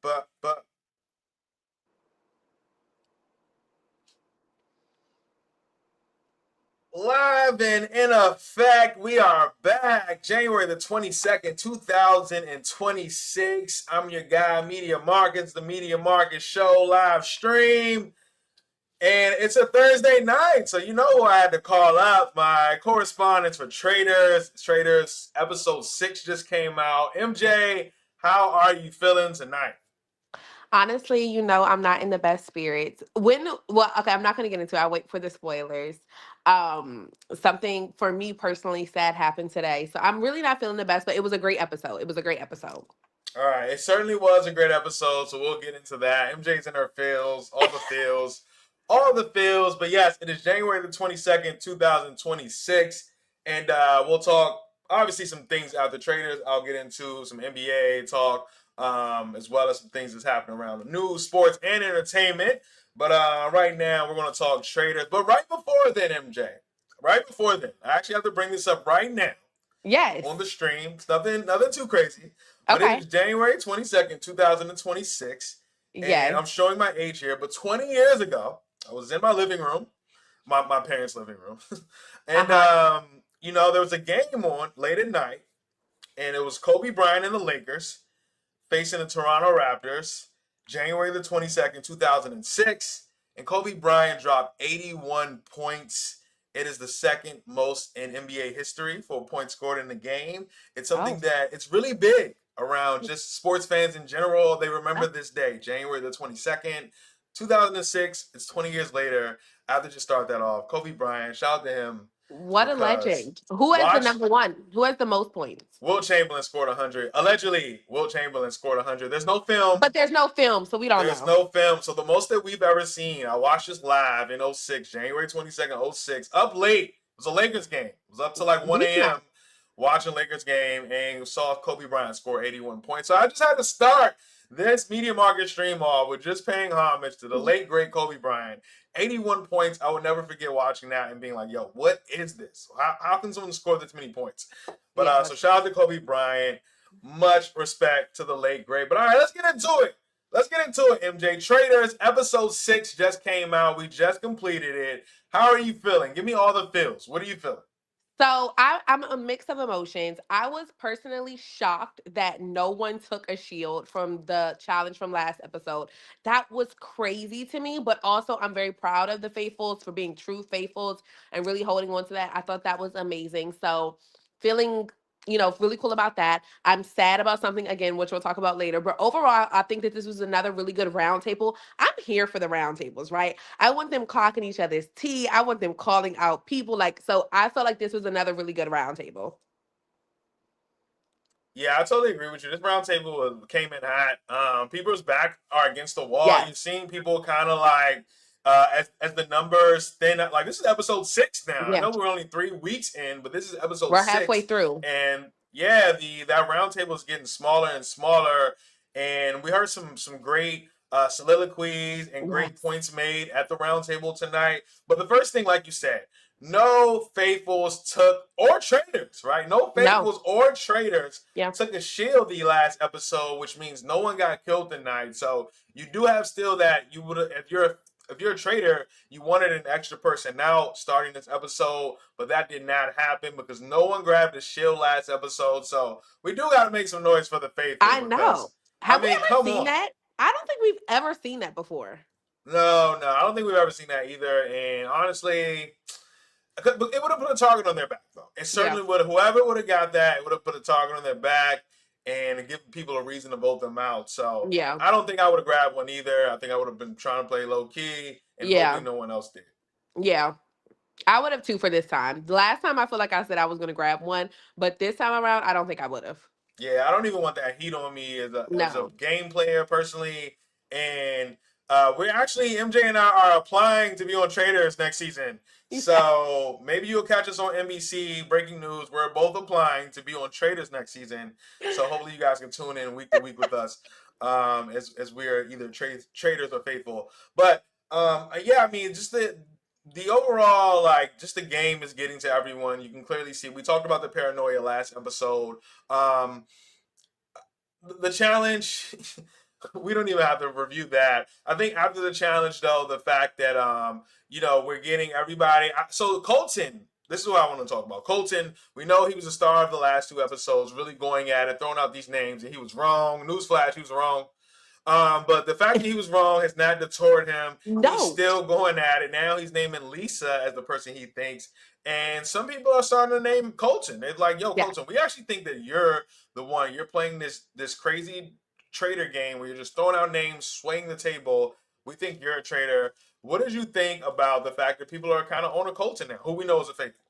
but. Live and in effect, we are back. January the 22nd, 2026. I'm your guy, Media Markets, the Media Markets Show live stream. And it's a Thursday night, so you know who I had to call up. My correspondence for Traders. Traders episode 6 just came out. MJ, how are you feeling tonight? Honestly, I'm not in the best spirits. Okay, I'm not going to get into it. I'll wait for the spoilers. Something for me personally sad happened today. So I'm really not feeling the best, but it was a great episode. It was a great episode. All right, it certainly was a great episode, so we'll get into that. MJ's in her feels, all the feels, all the feels. But yes, it is January the 22nd, 2026, and we'll talk obviously some things out the traders. I'll get into some NBA talk, as well as some things that's happening around the news, sports, and entertainment. But right now, we're going to talk traders. But right before then, MJ, right before then, I actually have to bring this up right now Yes. on the stream. It's nothing too crazy. But it Okay. is January 22nd, 2026. And Yes. I'm showing my age here. But 20 years ago, I was in my living room, my parents' living room. And, there was a game on late at night. And it was Kobe Bryant and the Lakers facing the Toronto Raptors, January the 22nd, 2006. And Kobe Bryant dropped 81 points. It is the second most in NBA history for points scored in the game. It's something Oh. that it's really big around just sports fans in general. They remember this day, January the 22nd, 2006. It's 20 years later. I have to just start that off. Kobe Bryant, shout out to him What a because legend. Who has the watch number one? Who has the most points? Wilt Chamberlain scored 100. Allegedly, Wilt Chamberlain scored 100. There's no film. But there's no film, so we don't There's know. no film. So the most that we've ever seen, I watched this live in '06, January 22nd, '06, up late. It was a Lakers game. It was up to like 1 a.m. watching Lakers game and saw Kobe Bryant score 81 points. So I just had to start this Media Market stream off with just paying homage to the late, great Kobe Bryant. 81 points. I would never forget watching that and being like, yo, what is this? How can someone score this many points? But so shout out to Kobe Bryant. Much respect to the late, great. But all right, let's get into it. Let's get into it, MJ. Traders, episode 6 just came out. We just completed it. How are you feeling? Give me all the feels. What are you feeling? So I'm a mix of emotions. I was personally shocked that no one took a shield from the challenge from last episode. That was crazy to me, but also I'm very proud of the faithfuls for being true faithfuls and really holding on to that. I thought that was amazing. So feeling, really cool about that. I'm sad about something again, which we'll talk about later. But overall, I think that this was another really good roundtable. I'm here for the roundtables, right? I want them clocking each other's tea. I want them calling out people. So I felt like this was another really good roundtable. Yeah, I totally agree with you. This roundtable came in hot. People's back are against the wall. Yes. You've seen people kind of like as the numbers thin. Like this is episode 6 now. I Yeah. know we're only 3 weeks in, but this is episode We're halfway 6, through. and yeah, that roundtable is getting smaller and smaller. And we heard some great soliloquies and great Yes. points made at the roundtable tonight. But the first thing, like you said, no faithfuls took or traders, right? No No. faithfuls or traders Yeah. took a shield the last episode, which means no one got killed tonight. So you do have still that you would if you're a trader, you wanted an extra person out starting this episode, but that did not happen because no one grabbed a shield last episode. So we do got to make some noise for the faithful I because know. Have we ever come seen on. that? I don't think we've ever seen that before. No, I don't think we've ever seen that either. And honestly, it would have put a target on their back, though. It certainly would have. Whoever would have got that, it would have put a target on their back and give people a reason to vote them out. So Yeah. I don't think I would have grabbed one either. I think I would have been trying to play low key and hoping no one else did. Yeah. I would have too for this time. The last time I feel like I said I was going to grab one, but this time around, I don't think I would have. Yeah, I don't even want that heat on me as a game player personally. And we're actually MJ and I are applying to be on Traders next season. So maybe you'll catch us on NBC. Breaking news: we're both applying to be on Traders next season. So hopefully you guys can tune in week to week with us as we are either traders or faithful. But yeah, I mean, just the overall, like, just the game is getting to everyone. You can clearly see. We talked about the paranoia last episode. The challenge. we don't even have to review that. I think after the challenge, though, the fact that we're getting everybody. So Colton, this is what I want to talk about. Colton, we know he was the star of the last 2 episodes, really going at it, throwing out these names, and he was wrong. Newsflash, he was wrong. But the fact that he was wrong has not deterred him. He's No. still going at it. Now he's naming Lisa as the person he thinks. And some people are starting to name Colton. They're like, yo, Yeah. Colton, we actually think that you're the one. You're playing this crazy traitor game where you're just throwing out names, swaying the table. We think you're a traitor. What did you think about the fact that people are kind of on a Colton now, who we know is a faithful?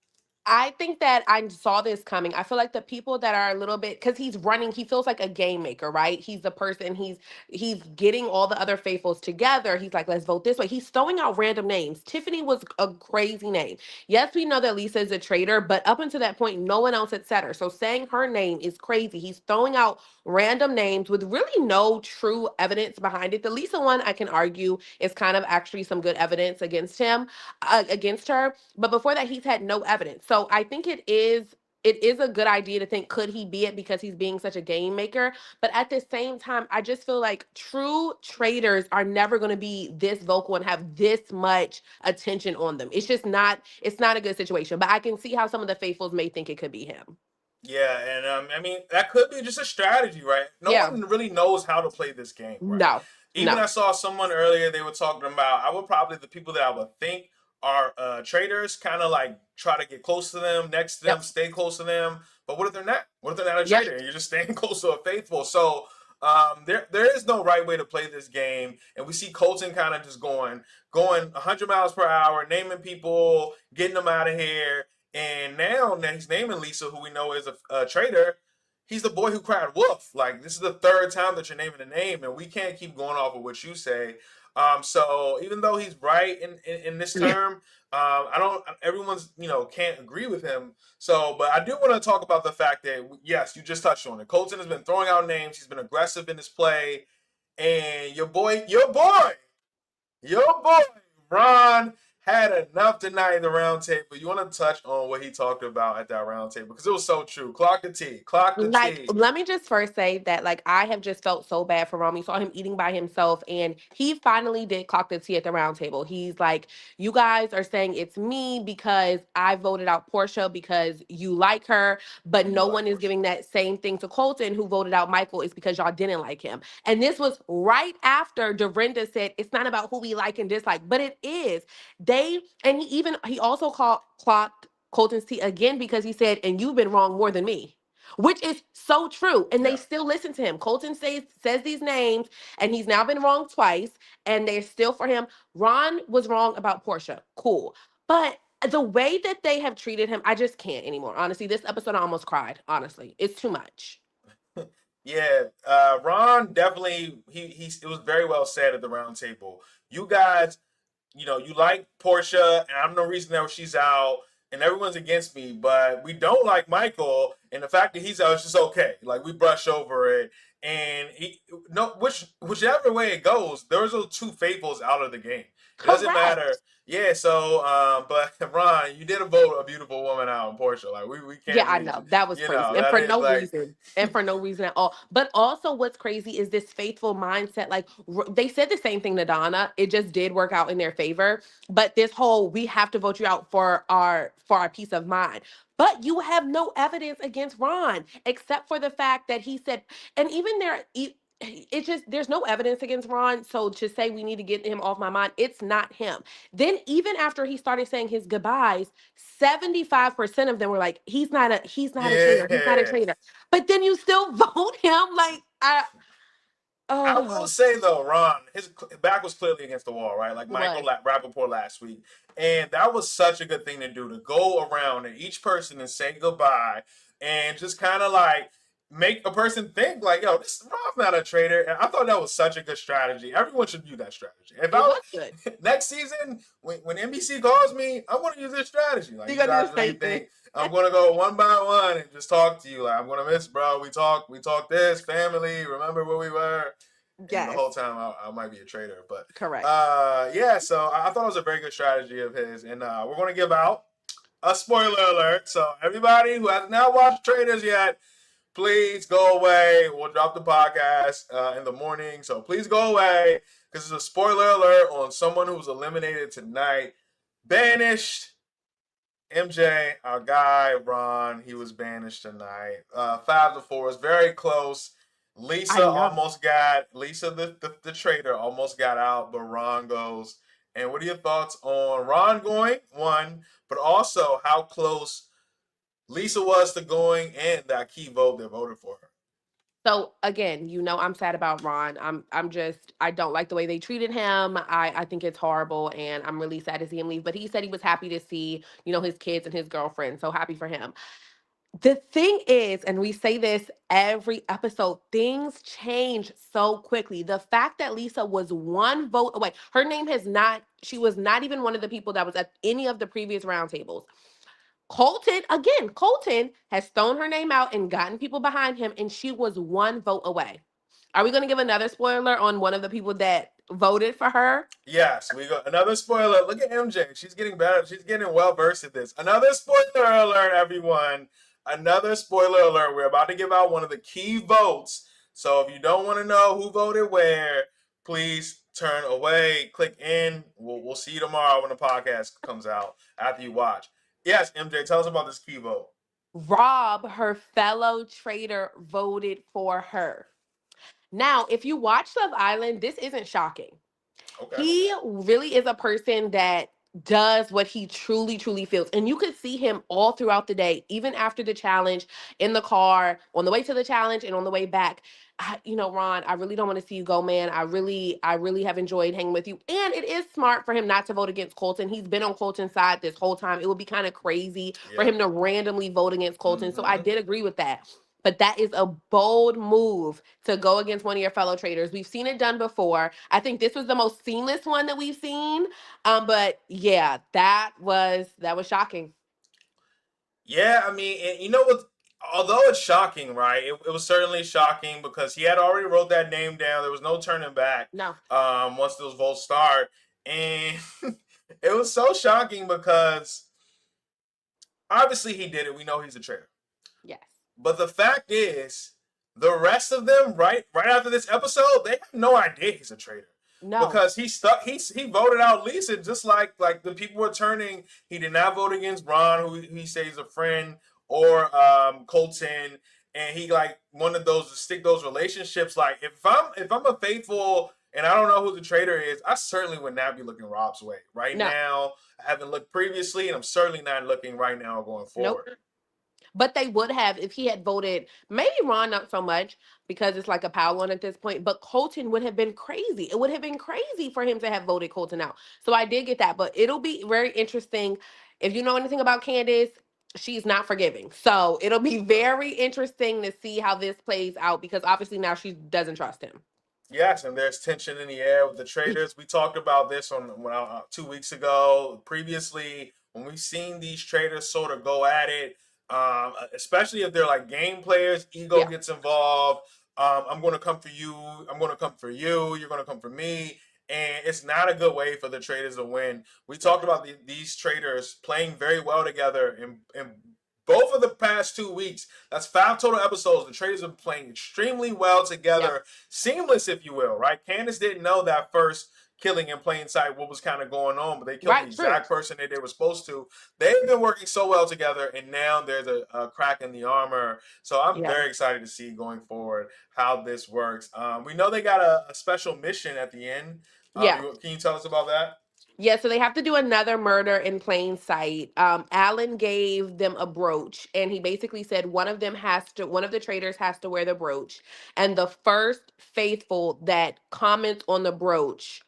I think that I saw this coming. I feel like the people that are a little bit, because he's running, he feels like a game maker, right? He's the person, he's getting all the other faithfuls together. He's like, let's vote this way. He's throwing out random names. Tiffany was a crazy name. Yes, we know that Lisa is a traitor, but up until that point, no one else had said her. So saying her name is crazy. He's throwing out random names with really no true evidence behind it. The Lisa one, I can argue, is kind of actually some good evidence against him, against her. But before that, he's had no evidence. So I think it is a good idea to think, could he be it because he's being such a game maker? But at the same time, I just feel like true traders are never going to be this vocal and have this much attention on them. It's not a good situation. But I can see how some of the faithfuls may think it could be him. Yeah, and I mean that could be just a strategy, right? No Yeah. one really knows how to play this game, right? No. Even No. I saw someone earlier, they were talking about, I would probably, the people that I would think are traders, kind of like try to get close to them, next to them, Yep. stay close to them. But what if they're not? What if they're not a Yep. trader and you're just staying close to a faithful? So there is no right way to play this game, and we see Colton kind of just going 100 miles per hour, naming people, getting them out of here. And now he's naming Lisa, who we know is a traitor. He's the boy who cried wolf. Like, this is the third time that you're naming the name, and we can't keep going off of what you say. So even though he's right in this Yeah. term, I don't. Everyone's can't agree with him. So, but I do want to talk about the fact that yes, you just touched on it. Colton has been throwing out names. He's been aggressive in his play, and your boy, Ron had enough tonight in the round table. You want to touch on what he talked about at that round table because it was so true. Clock the T. Clock the Like, T. let me just first say that, like, I have just felt so bad for Rami. Saw him eating by himself, and he finally did clock the tea at the round table. He's like, "You guys are saying it's me because I voted out Portia because you like her, but You do no like one is Portia. giving that same thing to Colton, who voted out Michael, is because y'all didn't like him." And this was right after Dorinda said, "It's not about who we like and dislike, but it is." And he also clocked Colton's tea again because he said, "And you've been wrong more than me." Which is so true. And they Yeah. still listen to him. Colton says these names, and he's now been wrong twice, and they're still for him. Ron was wrong about Portia. Cool. But the way that they have treated him, I just can't anymore. Honestly, this episode I almost cried. Honestly, it's too much. Yeah, Ron definitely it was very well said at the round table. You guys, you like Portia, and I'm no reason that she's out, and everyone's against me, but we don't like Michael, and the fact that he's out is just okay. Like, we brush over it, and no, whichever way it goes, those are two faithfuls out of the game. It doesn't matter. Correct. Yeah, so but Ron, you did vote a beautiful woman out in Portia. Like, we Yeah, can't I be, know. That was crazy. And that for is no like, reason. And for no reason at all. But also, what's crazy is this faithful mindset. Like, they said the same thing to Donna. It just did work out in their favor. But this whole, we have to vote you out for our peace of mind. But you have no evidence against Ron, except for the fact that he said, and even there, it's just, there's no evidence against Ron. So to say we need to get him off my mind, it's not him. Then even after he started saying his goodbyes, 75% of them were like, he's not a traitor. He's not a yeah. traitor. But then you still vote him. Like, I will oh, say though, Ron, his back was clearly against the wall, right? Like it Michael was. Rappaport last week, and that was such a good thing to do, to go around and each person and say goodbye, and just kind of like make a person think like, yo, this Ron's not a traitor. And I thought that was such a good strategy. Everyone should use that strategy. If It I was good. next season when NBC calls me, I want to use this strategy. Like, You're you gonna do guys the really same thing. think I'm gonna go one by one and just talk to you? Like, I'm gonna miss, bro. We talk this family. Remember where we were? And the Yes, whole time I might be a traitor. But correct. yeah, so I thought it was a very good strategy of his. And we're going to give out a spoiler alert. So everybody who has not watched Traitors yet, please go away. We'll drop the podcast in the morning, so please go away because it's a spoiler alert on someone who was eliminated tonight. Banished. MJ, our guy Ron, he was banished tonight. 5-4 is very close. I know. Lisa the traitor almost got out, but Ron goes. And what are your thoughts on Ron going one, but also how close Lisa was to going and that key vote that voted for her? So again, I'm sad about Ron. I'm just I don't like the way they treated him. I think it's horrible and I'm really sad to see him leave. But he said he was happy to see, his kids and his girlfriend. So happy for him. The thing is, and we say this every episode, things change so quickly. The fact that Lisa was one vote away, her name has not, she was not even one of the people that was at any of the previous roundtables. Colton has thrown her name out and gotten people behind him, and she was one vote away. Are we going to give another spoiler on one of the people that voted for her? Yes, we got another spoiler. Look at MJ. She's getting better. She's getting well versed at this. Another spoiler alert, everyone. Another spoiler alert. We're about to give out one of the key votes. So if you don't want to know who voted where, please turn away. Click in. We'll see you tomorrow when the podcast comes out after you watch. Yes, MJ, tell us about this key vote. Rob, her fellow traitor, voted for her. Now, if you watch Love Island, this isn't shocking. Okay. He really is a person that does what he truly, truly feels. And you could see him all throughout the day, even after the challenge, in the car, on the way to the challenge and on the way back. Ron, I really don't want to see you go, man. I really have enjoyed hanging with you. And it is smart for him not to vote against Colton. He's been on Colton's side this whole time. It would be kind of crazy for Yep. him to randomly vote against Colton. So I Mm-hmm. did agree with that. But that is a bold move to go against one of your fellow traders. We've seen it done before. I think this was the most seamless one that we've seen. But yeah, that was shocking. Yeah, I mean, and you know what? Although it's shocking, right? It was certainly shocking because he had already wrote that name down. There was no turning back. No. Once those votes start, and it was so shocking because obviously he did it. We know he's a traitor. Yes. But the fact is, the rest of them, right after this episode, they have no idea he's a traitor No. because he stuck. He voted out Lisa just like the people were turning. He did not vote against Ron, who he says is a friend, or Colton, and he like one of those to stick those relationships. Like if I'm a faithful and I don't know who the traitor is, I certainly would not be looking Rob's way right No. now. I haven't looked previously, and I'm certainly not looking right now going Nope. forward. But they would have if he had voted, maybe Ron not so much because it's like a power one at this point, but Colton would have been crazy. It would have been crazy for him to have voted Colton out. So I did get that, but it'll be very interesting. If you know anything about Candace, she's not forgiving. So it'll be very interesting to see how this plays out because obviously now she doesn't trust him. Yes, and there's tension in the air with the traders. We talked about this on 2 weeks ago. Previously, when we've seen these traders sort of go at it, especially if they're like game players, ego Yeah. gets involved. I'm going to come for you. I'm going to come for you. You're going to come for me. And it's not a good way for the traders to win. We No. talked about these traders playing very well together in both of the past 2 weeks. That's 5 total episodes. The traders have been playing extremely well Yep. together, seamless, if you will, right? Candace didn't know that first killing in plain sight what was kind of going on, but they killed the Right. True. exact person that they were supposed to. They've been working so well together, and now there's a crack in the armor. So I'm Yeah. very excited to see going forward how this works. We know they got a special mission at the end. Yeah. Can you tell us about that? Yeah, so they have to do another murder in plain sight. Alan gave them a brooch, and he basically said one of the traders has to wear the brooch, and the first faithful that comments on the brooch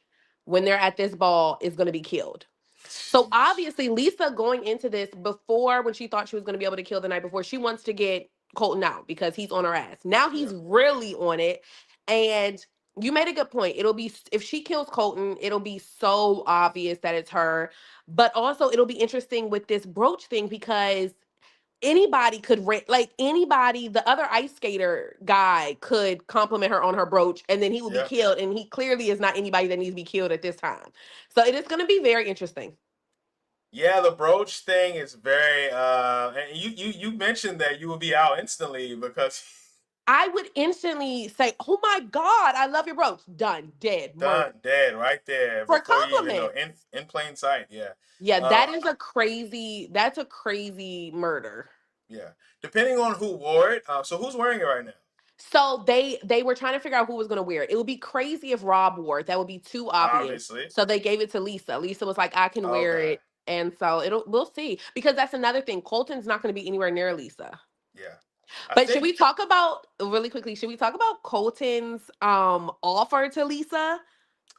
when they're at this ball is going to be killed. So Sheesh. obviously, Lisa going into this before when she thought she was going to be able to kill the night before, she wants to get Colton out because he's on her ass. Now Yeah. he's really on it. And you made a good point. It'll be, if she kills Colton, it'll be so obvious that it's her. But also, it'll be interesting with this brooch thing because anybody could like anybody, the other ice skater guy could compliment her on her brooch and then he will be Yeah. killed. And he clearly is not anybody that needs to be killed at this time. So it is going to be very interesting. Yeah, the brooch thing is very and you mentioned that you would be out instantly because I would instantly say, "Oh my god, I love your brooch." Done, dead, done, murder. dead right there For before you even know compliments. in plain sight. Yeah. Yeah, Uh that's a crazy murder. yeah. Depending on who wore it. So who's wearing it right now? So they were trying to figure out who was going to wear it. It would be crazy if Rob wore it. That would be too obvious. Obviously. So they gave it to Lisa. Lisa was like, "I can wear Okay. it." And so it'll we'll see, because that's another thing. Colton's not going to be anywhere near Lisa. Yeah. I But should think we talk about really quickly? Should we talk about Colton's offer to Lisa?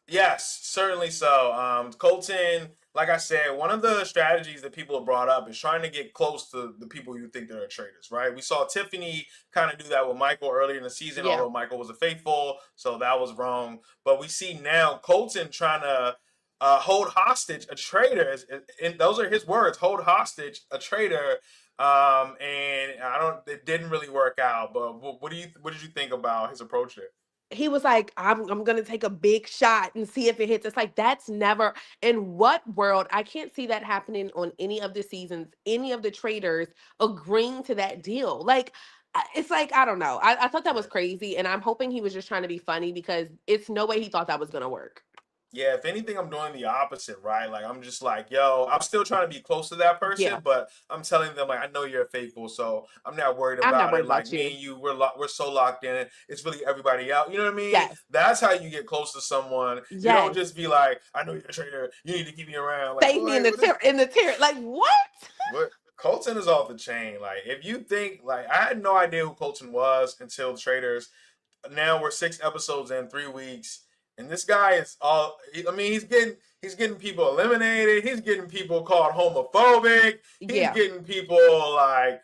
yes, certainly so. Colton, like I said, one of the strategies that people have brought up is trying to get close to the people you think that are traitors, right? We saw Tiffany kind of do that with Michael earlier in the season, Yeah. although Michael was a faithful, so that was wrong. But we see now Colton trying to hold hostage a traitor, and those are his words: hold hostage a traitor. And I don't, it didn't really work out. But what did you think about his approach there? He was like, I'm gonna take a big shot and see if it hits. It's like, that's never, in what world? I can't see that happening on any of the seasons, any of the traders agreeing to that deal. Like, it's like, I don't know. I thought that was Yeah. crazy, and I'm hoping he was just trying to be funny, because it's no way he thought that was gonna work. Yeah, if anything, I'm doing the opposite, right? Like I'm just like, yo, I'm still trying to be close to that Yeah, person, but I'm telling them like, I know you're faithful, so I'm not worried I'm not about worried it. Like about me you. and you, we're so locked in. It's really everybody out. You know what I mean? Yes, That's how you get close to someone. You don't yes. just be like, I know you're a traitor. You need to keep me around. Like, Save me boy, in the tear. Like, what? what? Colton is off the chain. Like, if you think like I had no idea who Colton was until the traders. Now we're 6 episodes in, 3 weeks, and this guy is all. I mean, he's getting people eliminated. He's getting people called homophobic. He's Yeah, getting people like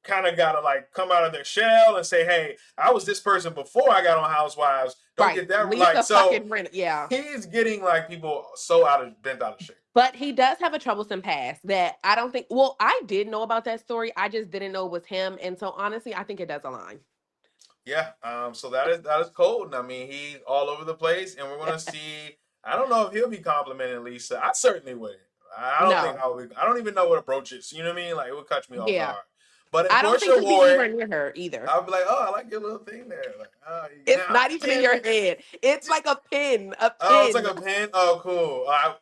kind of got to like come out of their shell and say, "Hey, I was this person before I got on Housewives." Don't right. get that like Lisa so. fucking Renner. Yeah. He's getting like people so out of bent out of shape. But he does have a troublesome past that I don't think. Well, I did know about that story. I just didn't know it was him. And so honestly, I think it does align. Yeah. So that is cold. And I mean, he's all over the place, and we're gonna see. I don't know if he'll be complimenting Lisa. I certainly wouldn't. I don't think No. I would. I don't even know what approach is. You know what I mean? Like it would catch me off Yeah. guard. But if I don't think Portia he'll be wore anywhere it, near her either. I'd be like, oh, I like your little thing there. Like, oh, It's now, not even in damn your it. head. It's like a pin. A Oh, it's like pin. a pen. Oh, cool. I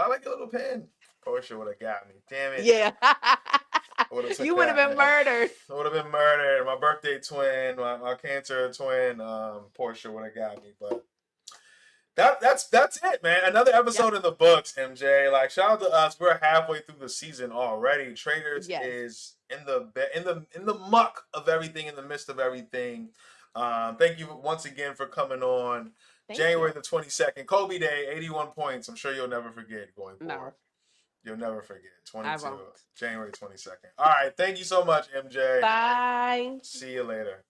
like your little pen. Portia would have got me. Damn it. Yeah. I would have took You would have that, been man. murdered. I would have been murdered. My birthday twin, my cancer twin, Portia would have got me. But that's it, man. Another Yep. episode in the books, MJ. Like shout out to us. We're halfway through the season already. Traders Yes. is in the muck of everything, in the midst of everything. Thank you once again for coming on. Thank you. January the 22nd, Kobe Day, 81 points. I'm sure you'll never forget going forward. No, You'll never forget. I 22, won't. January 22nd. All right. Thank you so much, MJ. Bye. See you later.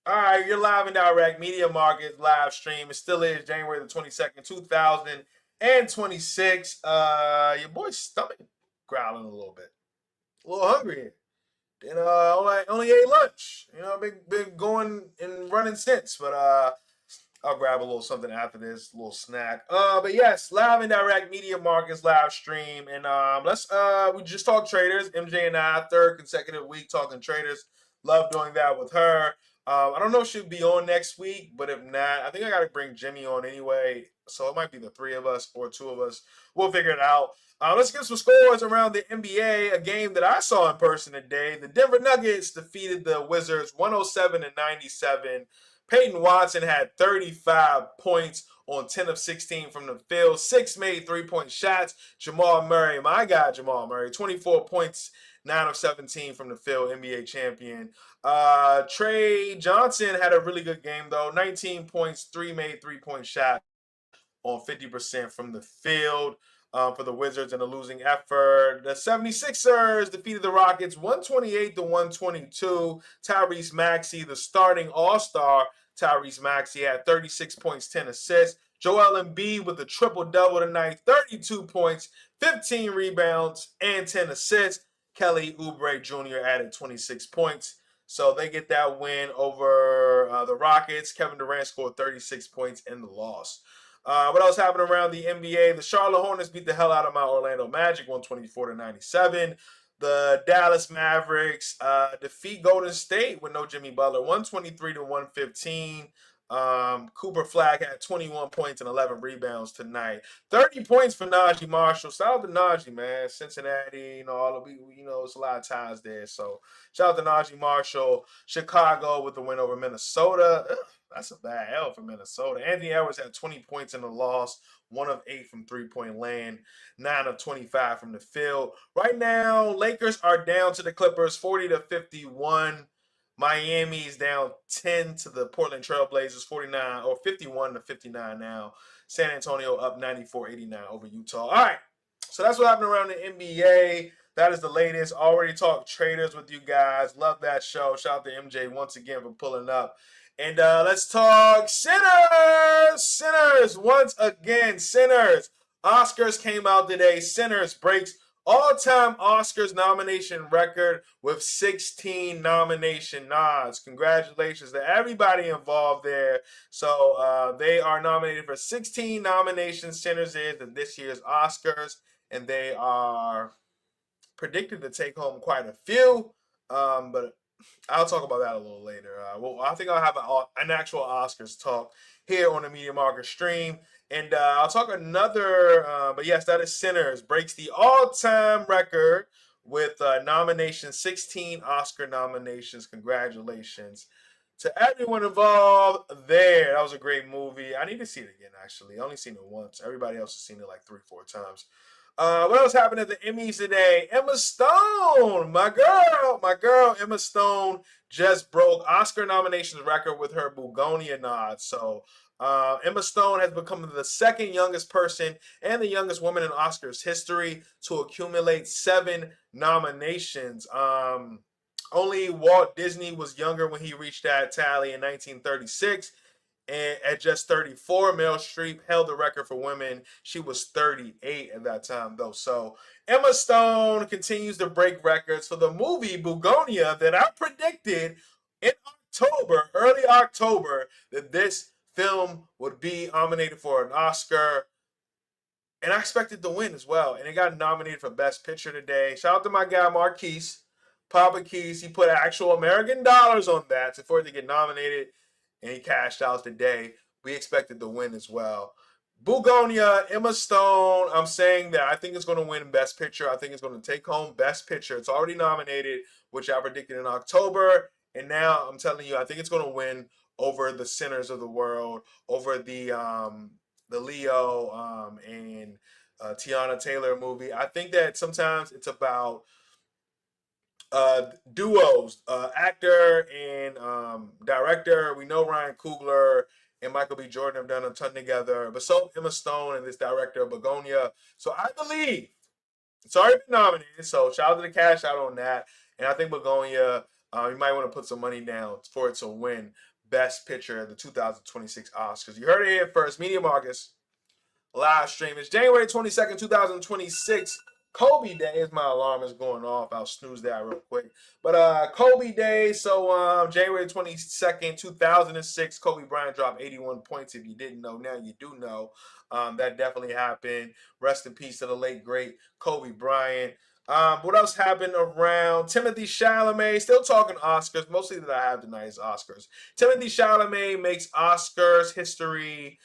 All right, you're live and direct. Media Market live stream. It still is January the 22nd, 2026. Your boy's stomach growling a little bit. A little hungry. And only ate lunch. You know, I've been going and running since, but I'll grab a little something after this, a little snack. But yes, live and direct Media Markets live stream, and let's we just talked traders. MJ and I, third consecutive week talking traders. Love doing that with her. I don't know if she'll be on next week, but if not, I think I got to bring Jimmy on anyway. So it might be the three of us or two of us. We'll figure it out. Let's get some scores around the NBA. A game that I saw in person today. The Denver Nuggets defeated the Wizards 107-97. Peyton Watson had 35 points on 10 of 16 from the field, 6 made 3-point shots. Jamal Murray, my guy Jamal Murray, 24 points, 9 of 17 from the field, NBA champion. Trey Johnson had a really good game, though, 19 points, 3 made 3-point shots on 50% from the field. For the Wizards in a losing effort. The 76ers defeated the Rockets 128-122. Tyrese Maxey, the starting all-star Tyrese Maxey, had 36 points, 10 assists. Joel Embiid with a triple-double tonight, 32 points, 15 rebounds, and 10 assists. Kelly Oubre Jr. added 26 points. So they get that win over the Rockets. Kevin Durant scored 36 points in the loss. What else happened around the NBA? The Charlotte Hornets beat the hell out of my Orlando Magic, 124-97. The Dallas Mavericks defeat Golden State with no Jimmy Butler, 123-115. Cooper Flag had 21 points and 11 rebounds tonight. 30 points for Najee Marshall. Shout out to Najee, man. Cincinnati, all of it's a lot of ties there. So shout out to Najee Marshall. Chicago with the win over Minnesota. Ugh, that's a bad L for Minnesota. Anthony Edwards had 20 points in the loss, 1 of 8 from three-point land, 9 of 25 from the field. Right now, Lakers are down to the Clippers, 40-51. Miami's down 10 to the Portland Trailblazers, 49 or 51-59 now. San Antonio up 94-89 over Utah. All right, so that's what happened around the NBA. That is the latest. Already talked traders with you guys. Love that show. Shout out to MJ once again for pulling up. And let's talk Sinners. Sinners once again. Sinners. Oscars came out today. Sinners breaks all-time Oscars nomination record with 16 nomination nods. Congratulations to everybody involved there. So they are nominated for 16 nominations. Sinners is in this year's Oscars, and they are predicted to take home quite a few. But I'll talk about that a little later. Well, I think I'll have an actual Oscars talk here on the Media Market stream. And I'll talk another, but yes, that is Sinners. Breaks the all-time record with nominations, 16 Oscar nominations. Congratulations to everyone involved there. That was a great movie. I need to see it again, actually. I only seen it once. Everybody else has seen it like 3-4 times. What else happened at the Emmys today? Emma Stone, my girl, Emma Stone just broke Oscar nominations record with her Begonia nod. So Emma Stone has become the second youngest person and the youngest woman in Oscars history to accumulate 7 nominations. Only Walt Disney was younger when he reached that tally in 1936. And at just 34, Meryl Streep held the record for women. She was 38 at that time, though. So Emma Stone continues to break records for the movie Begonia that I predicted in October, early October, that this film would be nominated for an Oscar. And I expected to win as well. And it got nominated for Best Picture today. Shout out to my guy, Marquis. Papa Keys, he put actual American dollars on that for it to get nominated. And he cashed out today. We expected to win as well. Begonia, Emma Stone, I'm saying that I think it's going to win Best Picture. I think it's going to take home Best Picture. It's already nominated, which I predicted in October. And now I'm telling you, I think it's going to win over the Sinners of the world, over the Leo and Tiana Taylor movie. I think that sometimes it's about duos, actor and director. We know Ryan Coogler and Michael B. Jordan have done a ton together, but so Emma Stone and this director Begonia. So I believe it's already been nominated. So shout out to the cash out on that. And I think Begonia, you might want to put some money down for it to win Best Picture at the 2026 Oscars. You heard it here first. Media Marcus live stream. It's January 22nd, 2026. Kobe Day, as my alarm is going off. I'll snooze that real quick. But Kobe Day, so January 22nd, 2006, Kobe Bryant dropped 81 points. If you didn't know, now you do know. That definitely happened. Rest in peace to the late, great Kobe Bryant. What else happened around? Timothy Chalamet, still talking Oscars. Mostly that I have tonight is Oscars. Timothy Chalamet makes Oscars history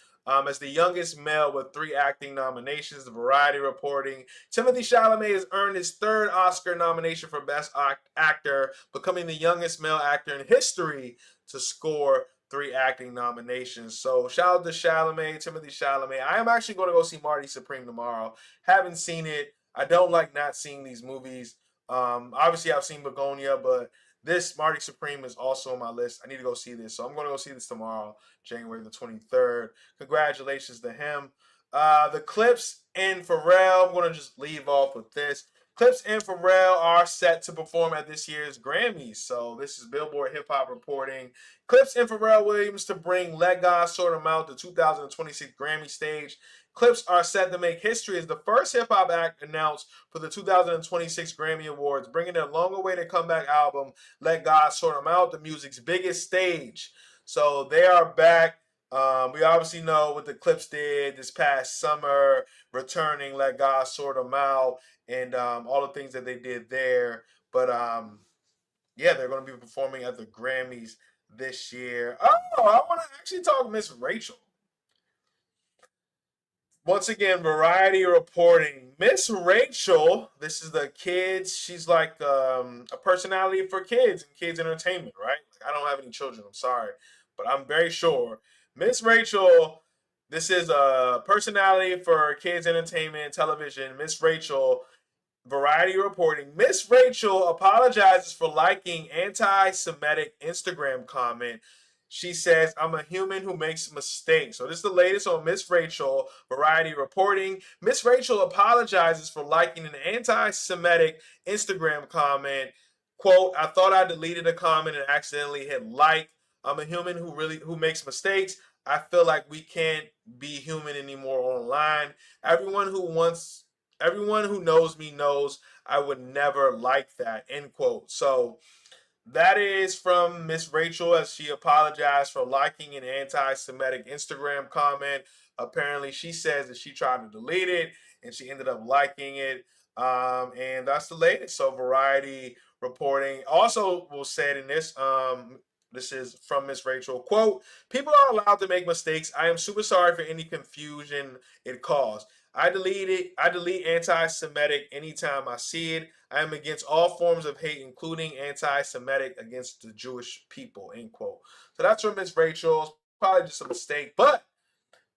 as the youngest male with 3 acting nominations, Variety reporting. Timothy Chalamet has earned his 3rd Oscar nomination for Best Actor, becoming the youngest male actor in history to score 3 acting nominations. So shout out to Chalamet, Timothy Chalamet. I am actually going to go see Marty Supreme tomorrow. Haven't seen it. I don't like not seeing these movies. Obviously, I've seen Begonia, but this Marty Supreme is also on my list. I need to go see this. So I'm going to go see this tomorrow, January the 23rd. Congratulations to him. The Clips and Pharrell, I'm going to just leave off with this. Clips and Pharrell are set to perform at this year's Grammys. So this is Billboard Hip Hop reporting. Clips and Pharrell Williams to bring Let God Sort 'Em Out, the 2026 Grammy stage. Clips are set to make history as the first hip-hop act announced for the 2026 Grammy Awards, bringing their long-awaited comeback album, Let God Sort 'Em Out, the music's biggest stage. So they are back. We obviously know what the Clips did this past summer, returning, let God sort them out, and all the things that they did there. But yeah, they're going to be performing at the Grammys this year. Oh, I want to actually talk Miss Rachel. Once again, Variety reporting. Miss Rachel, this is the kids. She's like a personality for kids and kids entertainment, right? Like, I don't have any children. I'm sorry, but I'm very sure Miss Rachel. This is a personality for kids entertainment television. Miss Rachel, Variety reporting. Miss Rachel apologizes for liking anti-Semitic Instagram comment. She says, "I'm a human who makes mistakes." So this is the latest on Miss Rachel. Variety reporting. Miss Rachel apologizes for liking an anti-Semitic Instagram comment. "Quote: I thought I deleted a comment and accidentally hit like. I'm a human who makes mistakes. I feel like we can't be human anymore online. Everyone who wants Everyone who knows me knows I would never like that." End quote. So that is from Miss Rachel as she apologized for liking an anti-Semitic Instagram comment. Apparently, she says that she tried to delete it and she ended up liking it. And that's the latest. So Variety reporting also was said in this. This is from Miss Rachel. Quote: "People are allowed to make mistakes. I am super sorry for any confusion it caused. I delete anti-Semitic anytime I see it. I am against all forms of hate, including anti-Semitic against the Jewish people." End quote. So that's from Miss Rachel. It's probably just a mistake, but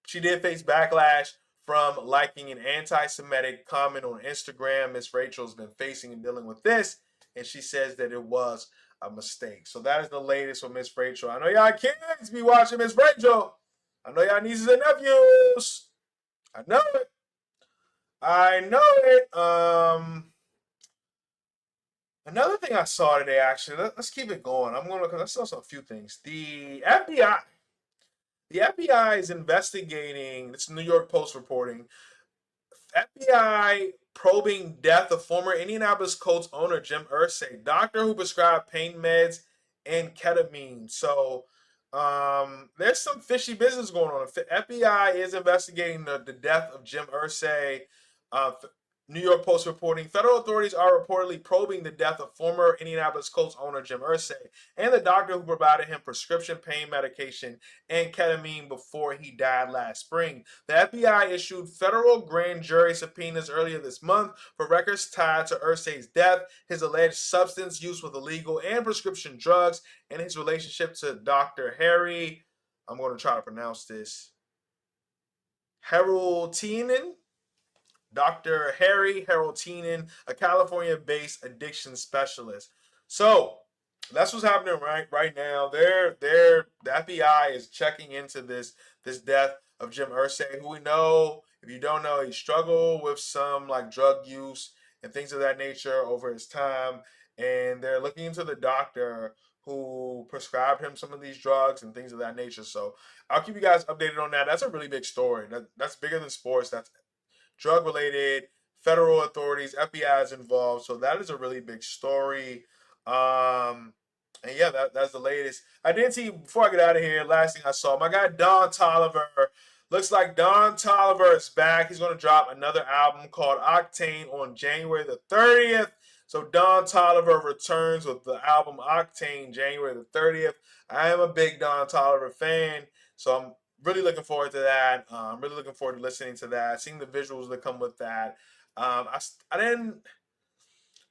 she did face backlash from liking an anti-Semitic comment on Instagram. Miss Rachel's been facing and dealing with this, and she says that it was a mistake. So that is the latest with Miss Rachel. I know y'all kids be watching Miss Rachel. I know y'all nieces and nephews. I know it. I know it. Another thing I saw today, actually, let's keep it going. I'm gonna because I saw a few things. The FBI is investigating. It's New York Post reporting. FBI probing death of former Indianapolis Colts owner Jim Irsay, doctor who prescribed pain meds and ketamine. So there's some fishy business going on. FBI is investigating the death of Jim Irsay. Uh, New York Post reporting federal authorities are reportedly probing the death of former Indianapolis Colts owner Jim Irsay and the doctor who provided him prescription pain medication and ketamine before he died last spring. The FBI issued federal grand jury subpoenas earlier this month for records tied to Irsay's death, his alleged substance use with illegal and prescription drugs, and his relationship to Dr. Harry. I'm going to try to pronounce this. Harultinen, Dr. Harry Haroltinen, a California-based addiction specialist. So that's what's happening right now. The FBI is checking into this death of Jim Irsay, who we know, if you don't know, he struggled with some like drug use and things of that nature over his time, and they're looking into the doctor who prescribed him some of these drugs and things of that nature. So I'll keep you guys updated on that. That's a really big story. That's bigger than sports. That's drug related, federal authorities, FBI is involved. So that is a really big story. And yeah, that's the latest. I did see before I get out of here. Last thing I saw, my guy Don Tolliver. Looks like Don Tolliver is back. He's going to drop another album called Octane on January the 30th. So Don Tolliver returns with the album Octane January the 30th. I am a big Don Tolliver fan, so I'm really looking forward to that. I'm really looking forward to listening to that, seeing the visuals that come with that. I didn't.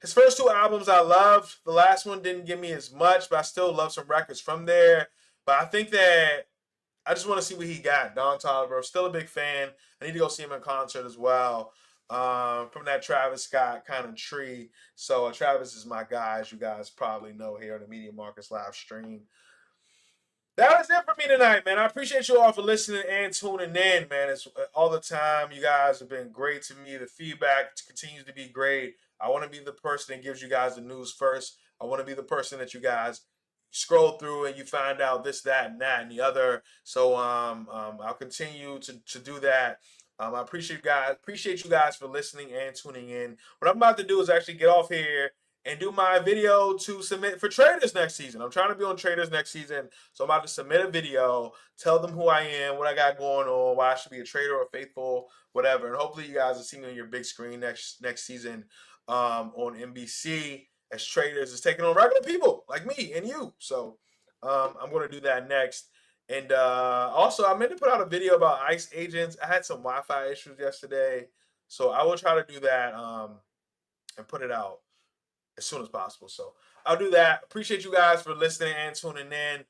His first two albums I loved. The last one didn't give me as much, but I still love some records from there. But I think that I just want to see what he got. Don Toliver, still a big fan. I need to go see him in concert as well. From that Travis Scott kind of tree. So Travis is my guy, as you guys probably know here on the Media Markets live stream. That is it for me tonight, man. I appreciate you all for listening and tuning in, man. It's all the time. You guys have been great to me. The feedback continues to be great. I want to be the person that gives you guys the news first. I want to be the person that you guys scroll through and you find out this, that, and that, and the other. So I'll continue to do that. I appreciate you guys for listening and tuning in. What I'm about to do is actually get off here and do my video to submit for traders next season. I'm trying to be on traders next season, so I'm about to submit a video, tell them who I am, what I got going on, why I should be a trader or faithful, whatever. And hopefully you guys will see me on your big screen next season on NBC as traders is taking on regular people like me and you. So I'm going to do that next. And also, I meant to put out a video about ICE agents. I had some Wi-Fi issues yesterday, so I will try to do that and put it out as soon as possible. So I'll do that. Appreciate you guys for listening and tuning in.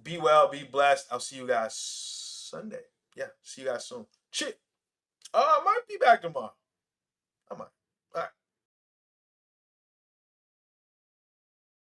Be well, be blessed. I'll see you guys Sunday. Yeah, see you guys soon. Shit. I might be back tomorrow. I might.